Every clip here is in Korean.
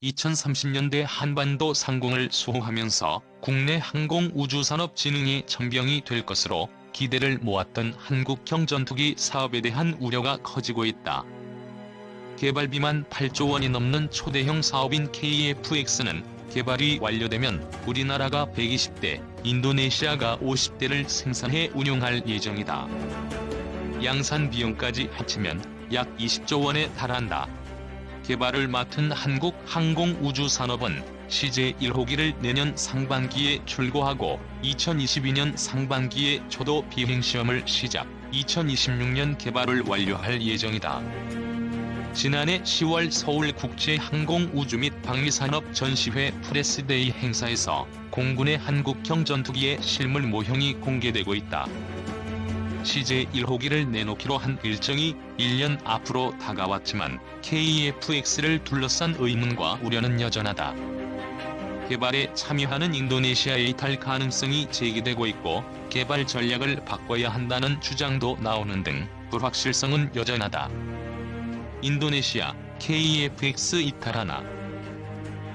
2030년대 한반도 상공을 수호하면서 국내 항공우주산업 진흥의 전병이 될 것으로 기대를 모았던 한국형 전투기 사업에 대한 우려가 커지고 있다. 개발비만 8조 원이 넘는 초대형 사업인 KF-X는 개발이 완료되면 우리나라가 120대, 인도네시아가 50대를 생산해 운용할 예정이다. 양산 비용까지 합치면 약 20조 원에 달한다. 개발을 맡은 한국항공우주산업은 CJ1호기를 내년 상반기에 출고하고 2022년 상반기에 초도 비행시험을 시작, 2026년 개발을 완료할 예정이다. 지난해 10월 서울국제항공우주 및 방위산업 전시회 프레스데이 행사에서 공군의 한국형 전투기의 실물 모형이 공개되고 있다. CJ1호기를 내놓기로 한 일정이 1년 앞으로 다가왔지만 KF-X를 둘러싼 의문과 우려는 여전하다. 개발에 참여하는 인도네시아의 이탈 가능성이 제기되고 있고 개발 전략을 바꿔야 한다는 주장도 나오는 등 불확실성은 여전하다. 인도네시아 KF-X 이탈하나.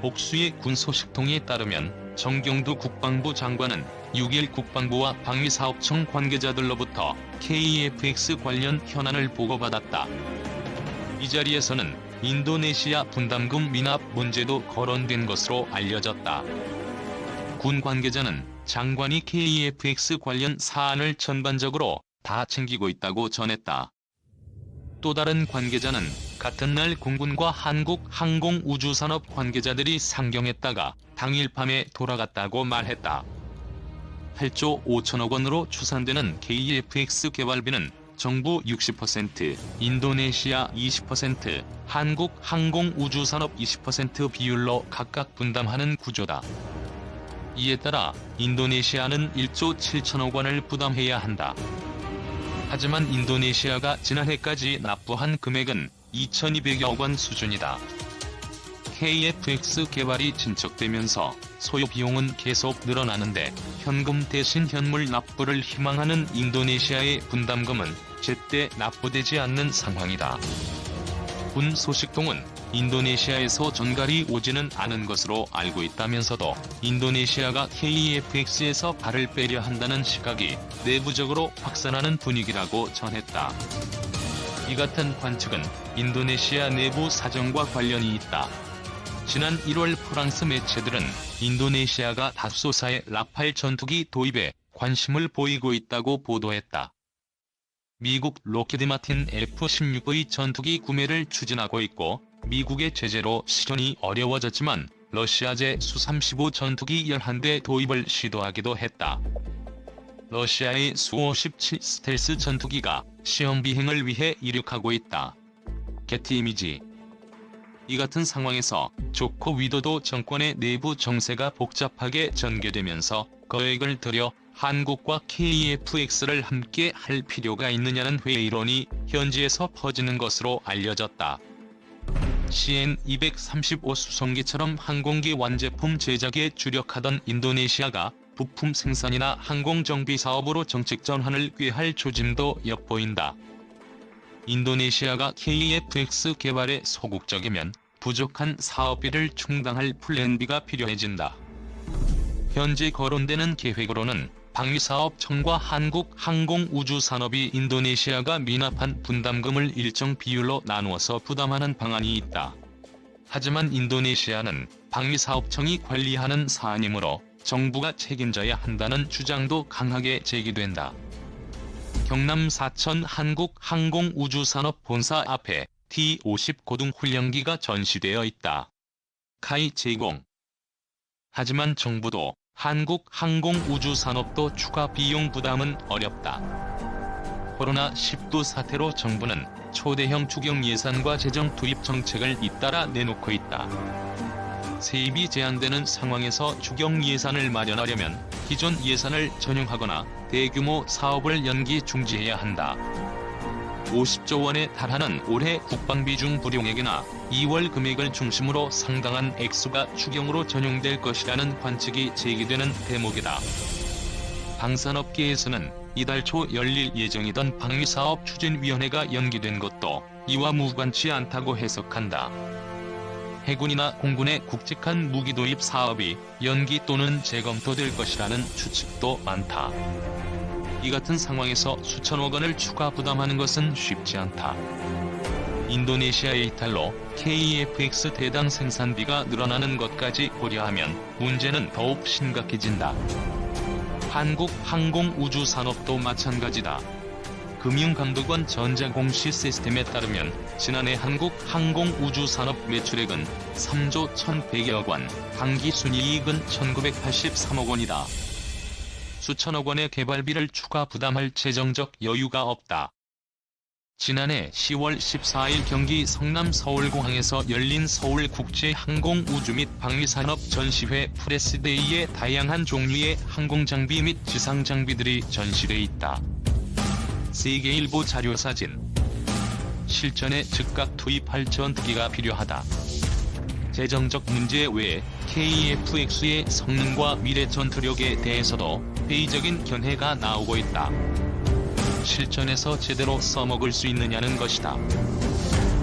복수의 군 소식통에 따르면 정경두 국방부 장관은 6일 국방부와 방위사업청 관계자들로부터 KF-X 관련 현안을 보고받았다. 이 자리에서는 인도네시아 분담금 미납 문제도 거론된 것으로 알려졌다. 군 관계자는 장관이 KF-X 관련 사안을 전반적으로 다 챙기고 있다고 전했다. 또 다른 관계자는 같은 날 공군과 한국항공우주산업 관계자들이 상경했다가 당일 밤에 돌아갔다고 말했다. 8조 5천억 원으로 추산되는 KF-X 개발비는 정부 60%, 인도네시아 20%, 한국항공우주산업 20% 비율로 각각 분담하는 구조다. 이에 따라 인도네시아는 1조 7천억 원을 부담해야 한다. 하지만 인도네시아가 지난해까지 납부한 금액은 2,200억 원 수준이다. KF-X 개발이 진척되면서 소요 비용은 계속 늘어나는데 현금 대신 현물 납부를 희망하는 인도네시아의 분담금은 제때 납부되지 않는 상황이다. 군 소식통은 인도네시아에서 전갈이 오지는 않은 것으로 알고 있다면서도 인도네시아가 KF-X에서 발을 빼려 한다는 시각이 내부적으로 확산하는 분위기라고 전했다. 이 같은 관측은 인도네시아 내부 사정과 관련이 있다. 지난 1월 프랑스 매체들은 인도네시아가 다소사의 라팔 전투기 도입에 관심을 보이고 있다고 보도했다. 미국 로키드 마틴 F-16의 전투기 구매를 추진하고 있고 미국의 제재로 실현이 어려워졌지만 러시아제 수-35 전투기 11대 도입을 시도하기도 했다. 러시아의 수-57 스텔스 전투기가 시험 비행을 위해 이륙하고 있다. 게티 이미지. 이 같은 상황에서 조코 위도도 정권의 내부 정세가 복잡하게 전개되면서 거액을 들여 한국과 KF-X를 함께 할 필요가 있느냐는 회의론이 현지에서 퍼지는 것으로 알려졌다. CN-235 수송기처럼 항공기 완제품 제작에 주력하던 인도네시아가 부품 생산이나 항공정비 사업으로 정책 전환을 꾀할 조짐도 엿보인다. 인도네시아가 KF-X 개발에 소극적이면 부족한 사업비를 충당할 플랜 B가 필요해진다. 현재 거론되는 계획으로는 방위사업청과 한국항공우주산업이 인도네시아가 미납한 분담금을 일정 비율로 나누어서 부담하는 방안이 있다. 하지만 인도네시아는 방위사업청이 관리하는 사안이므로 정부가 책임져야 한다는 주장도 강하게 제기된다. 경남 사천 한국항공우주산업 본사 앞에 T-50 고등훈련기가 전시되어 있다. 카이 제공. 하지만 정부도 한국항공우주산업도 추가 비용 부담은 어렵다. 코로나19 사태로 정부는 초대형 추경 예산과 재정 투입 정책을 잇따라 내놓고 있다. 세입이 제한되는 상황에서 추경 예산을 마련하려면 기존 예산을 전용하거나 대규모 사업을 연기 중지해야 한다. 50조 원에 달하는 올해 국방비 중 불용액이나 2월 금액을 중심으로 상당한 액수가 추경으로 전용될 것이라는 관측이 제기되는 대목이다. 방산업계에서는 이달 초 열릴 예정이던 방위사업 추진위원회가 연기된 것도 이와 무관치 않다고 해석한다. 해군이나 공군의 굵직한 무기 도입 사업이 연기 또는 재검토될 것이라는 추측도 많다. 이 같은 상황에서 수천억 원을 추가 부담하는 것은 쉽지 않다. 인도네시아의 이탈로 KEFX 대당 생산비가 늘어나는 것까지 고려하면 문제는 더욱 심각해진다. 한국 항공우주산업도 마찬가지다. 금융감독원 전자공시 시스템에 따르면 지난해 한국 항공우주산업 매출액은 3조 1,100억 원, 당기순이익은 1,983억 원이다. 수천억 원의 개발비를 추가 부담할 재정적 여유가 없다. 지난해 10월 14일 경기 성남 서울공항에서 열린 서울국제항공우주 및 방위산업 전시회 프레스데이에 다양한 종류의 항공장비 및 지상장비들이 전시돼 있다. 세계일보 자료사진. 실전에 즉각 투입할 전투기가 필요하다. 재정적 문제 외에 KEFX의 성능과 미래 전투력에 대해서도 회의적인 견해가 나오고 있다. 실전에서 제대로 써먹을 수 있느냐는 것이다.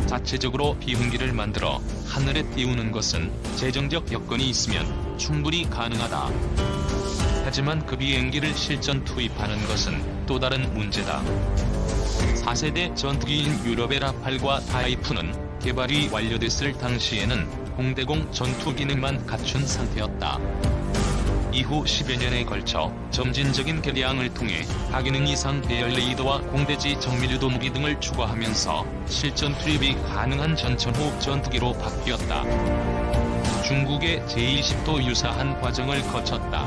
자체적으로 비행기를 만들어 하늘에 띄우는 것은 재정적 여건이 있으면 충분히 가능하다. 하지만 그 비행기를 실전 투입하는 것은 또 다른 문제다. 4세대 전투기인 유럽의 라팔과 타이푼은 개발이 완료됐을 당시에는 공대공 전투 기능만 갖춘 상태였다. 이후 10여 년에 걸쳐 점진적인 개량을 통해 다기능 이상 배열 레이더와 공대지 정밀유도 무기 등을 추가하면서 실전 투입이 가능한 전천후 전투기로 바뀌었다. 중국의 제20도 유사한 과정을 거쳤다.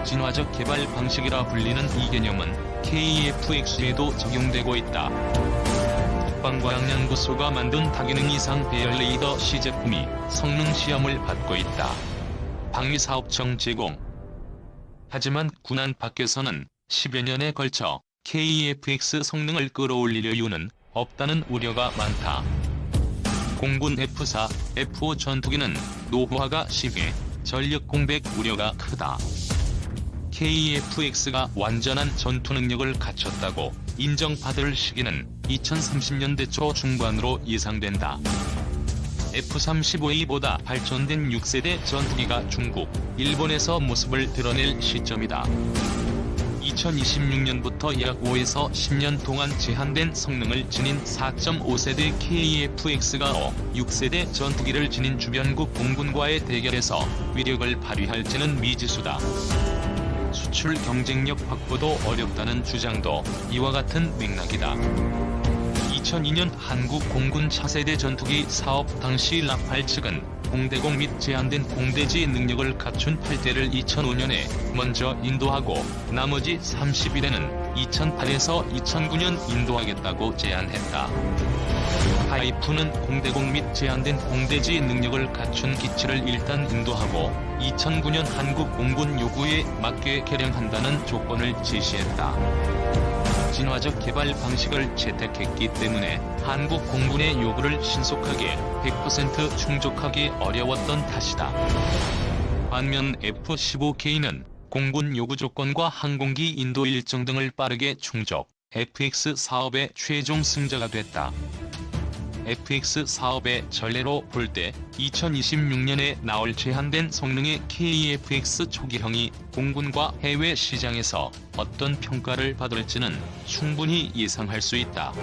진화적 개발 방식이라 불리는 이 개념은 KEFX에도 적용되고 있다. 국방과학연구소가 만든 다기능 이상 배열 레이더 시제품이 성능 시험을 받고 있다. 방위사업청 제공. 하지만 군안 밖에서는 10여 년에 걸쳐 KEFX 성능을 끌어올릴 여유는 없다는 우려가 많다. 공군 F4, F5 전투기는 노후화가 심해 전력 공백 우려가 크다. KEFX가 완전한 전투 능력을 갖췄다고 인정받을 시기는 2030년대 초 중반으로 예상된다. F-35A보다 발전된 6세대 전투기가 중국, 일본에서 모습을 드러낼 시점이다. 2026년부터 약 5에서 10년 동안 제한된 성능을 지닌 4.5세대 KEFX가 6세대 전투기를 지닌 주변국 공군과의 대결에서 위력을 발휘할지는 미지수다. 수출 경쟁력 확보도 어렵다는 주장도 이와 같은 맥락이다. 2002년 한국 공군 차세대 전투기 사업 당시 라팔 측은 공대공 및 제한된 공대지 능력을 갖춘 8대를 2005년에 먼저 인도하고 나머지 31대는 2008에서 2009년 인도하겠다고 제안했다. 타이푼은 공대공 및 제한된 공대지 능력을 갖춘 기체를 일단 인도하고 2009년 한국 공군 요구에 맞게 개량한다는 조건을 제시했다. 진화적 개발 방식을 채택했기 때문에 한국 공군의 요구를 신속하게 100% 충족하기 어려웠던 탓이다. 반면 F-15K는 공군 요구 조건과 항공기 인도 일정 등을 빠르게 충족, FX 사업의 최종 승자가 됐다. FX 사업의 전례로 볼 때 2026년에 나올 제한된 성능의 KEFX 초기형이 공군과 해외 시장에서 어떤 평가를 받을지는 충분히 예상할 수 있다.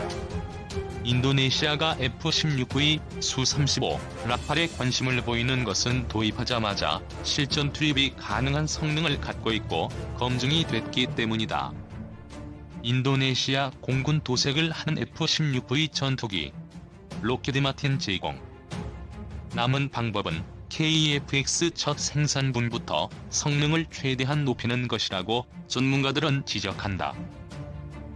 인도네시아가 F-16V, 수-35, 라팔에 관심을 보이는 것은 도입하자마자 실전 투입이 가능한 성능을 갖고 있고 검증이 됐기 때문이다. 인도네시아 공군 도색을 하는 F-16V 전투기 로키드 마틴 제공. 남은 방법은 KEFX 첫 생산분부터 성능을 최대한 높이는 것이라고 전문가들은 지적한다.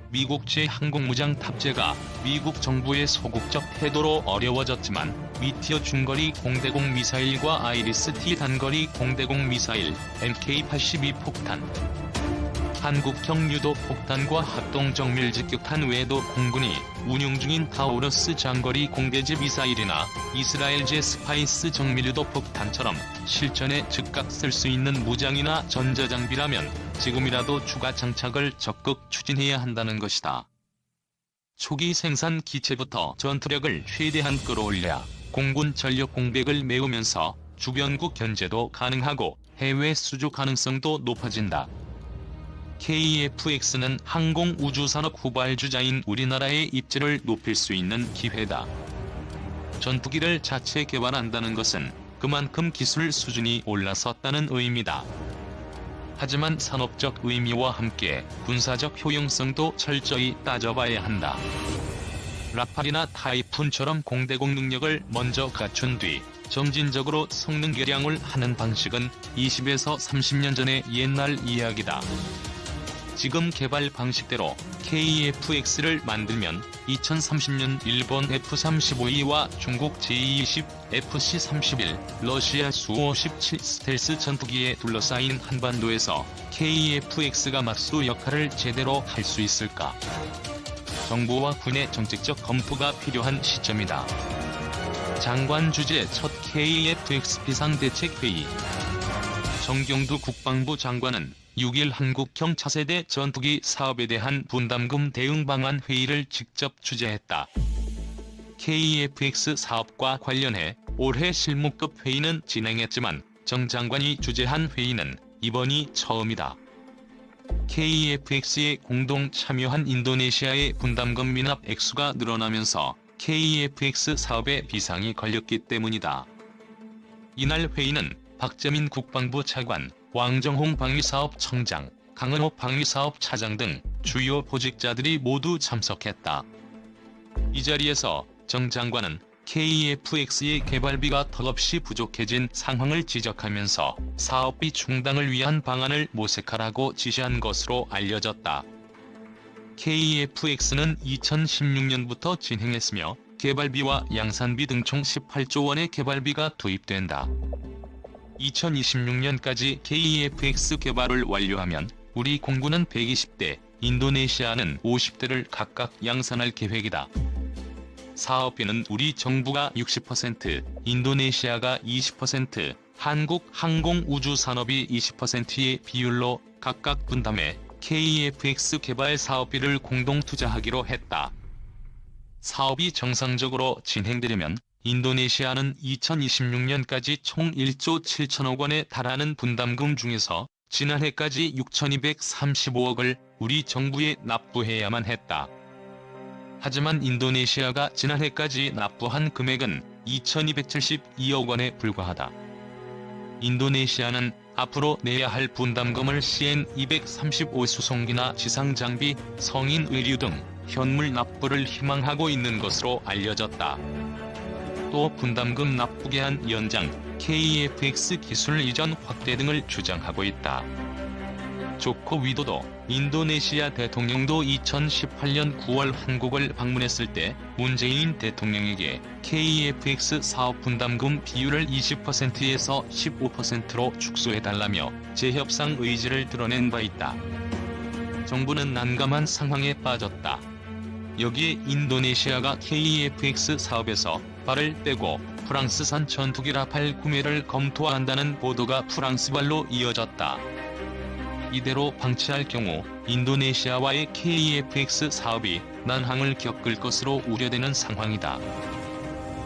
미국 제-항공무장 탑재가 미국 정부의 소극적 태도로 어려워졌지만 미티어 중거리 공대공 미사일과 아이리스-T 단거리 공대공 미사일, MK-82 폭탄, 한국형 유도 폭탄과 합동정밀 직격탄 외에도 공군이 운용 중인 타우러스 장거리 공대지 미사일이나 이스라엘제 스파이스 정밀유도 폭탄처럼 실전에 즉각 쓸 수 있는 무장이나 전자장비라면 지금이라도 추가 장착을 적극 추진해야 한다는 것이다. 초기 생산 기체부터 전투력을 최대한 끌어올려야 공군 전력 공백을 메우면서 주변국 견제도 가능하고 해외 수주 가능성도 높아진다. KF-X는 항공우주산업 후발주자인 우리나라의 입지를 높일 수 있는 기회다. 전투기를 자체 개발한다는 것은 그만큼 기술 수준이 올라섰다는 의미다. 하지만 산업적 의미와 함께 군사적 효용성도 철저히 따져봐야 한다. 라팔이나 타이푼처럼 공대공 능력을 먼저 갖춘 뒤 점진적으로 성능 개량을 하는 방식은 20에서 30년 전의 옛날 이야기다. 지금 개발 방식대로 KF-X를 만들면 2030년 일본 F-35E와 중국 J-20, FC-31, 러시아 수-57 스텔스 전투기에 둘러싸인 한반도에서 KF-X가 맞수 역할을 제대로 할 수 있을까? 정부와 군의 정책적 검토가 필요한 시점이다. 장관 주재 첫 KF-X 비상대책회의. 정경두 국방부 장관은 6일 한국형 차세대 전투기 사업에 대한 분담금 대응 방안 회의를 직접 주재했다. KF-X 사업과 관련해 올해 실무급 회의는 진행했지만 정 장관이 주재한 회의는 이번이 처음이다. KF-X에 공동 참여한 인도네시아의 분담금 미납 액수가 늘어나면서 KF-X 사업에 비상이 걸렸기 때문이다. 이날 회의는 박재민 국방부 차관, 왕정홍 방위사업청장, 강은호 방위사업차장 등 주요 보직자들이 모두 참석했다. 이 자리에서 정 장관은 KF-X의 개발비가 턱없이 부족해진 상황을 지적하면서 사업비 충당을 위한 방안을 모색하라고 지시한 것으로 알려졌다. KF-X는 2016년부터 진행했으며 개발비와 양산비 등 총 18조 원의 개발비가 투입된다. 2026년까지 KF-X 개발을 완료하면 우리 공군은 120대, 인도네시아는 50대를 각각 양산할 계획이다. 사업비는 우리 정부가 60%, 인도네시아가 20%, 한국 항공우주산업이 20%의 비율로 각각 분담해 KF-X 개발 사업비를 공동 투자하기로 했다. 사업이 정상적으로 진행되려면 인도네시아는 2026년까지 총 1조 7천억 원에 달하는 분담금 중에서 지난해까지 6,235억을 우리 정부에 납부해야만 했다. 하지만 인도네시아가 지난해까지 납부한 금액은 2,272억 원에 불과하다. 인도네시아는 앞으로 내야 할 분담금을 CN-235 수송기나 지상장비, 성인 의류 등 현물 납부를 희망하고 있는 것으로 알려졌다. 또 분담금 납부기한 연장, KF-X 기술 이전 확대 등을 주장하고 있다. 조코 위도도 인도네시아 대통령도 2018년 9월 한국을 방문했을 때 문재인 대통령에게 KF-X 사업 분담금 비율을 20%에서 15%로 축소해달라며 재협상 의지를 드러낸 바 있다. 정부는 난감한 상황에 빠졌다. 여기에 인도네시아가 KF-X 사업에서 발을 떼고 프랑스산 전투기 라팔 구매를 검토한다는 보도가 프랑스발로 이어졌다. 이대로 방치할 경우 인도네시아와의 KF-X 사업이 난항을 겪을 것으로 우려되는 상황이다.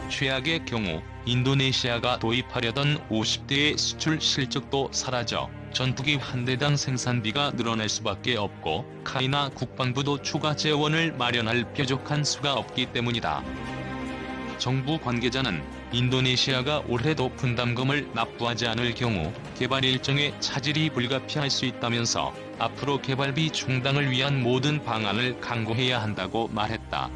최악의 경우 인도네시아가 도입하려던 50대의 수출 실적도 사라져 전투기 한 대당 생산비가 늘어날 수밖에 없고 카이나 국방부도 추가 재원을 마련할 뾰족한 수가 없기 때문이다. 정부 관계자는 인도네시아가 올해도 분담금을 납부하지 않을 경우 개발 일정에 차질이 불가피할 수 있다면서 앞으로 개발비 충당을 위한 모든 방안을 강구해야 한다고 말했다.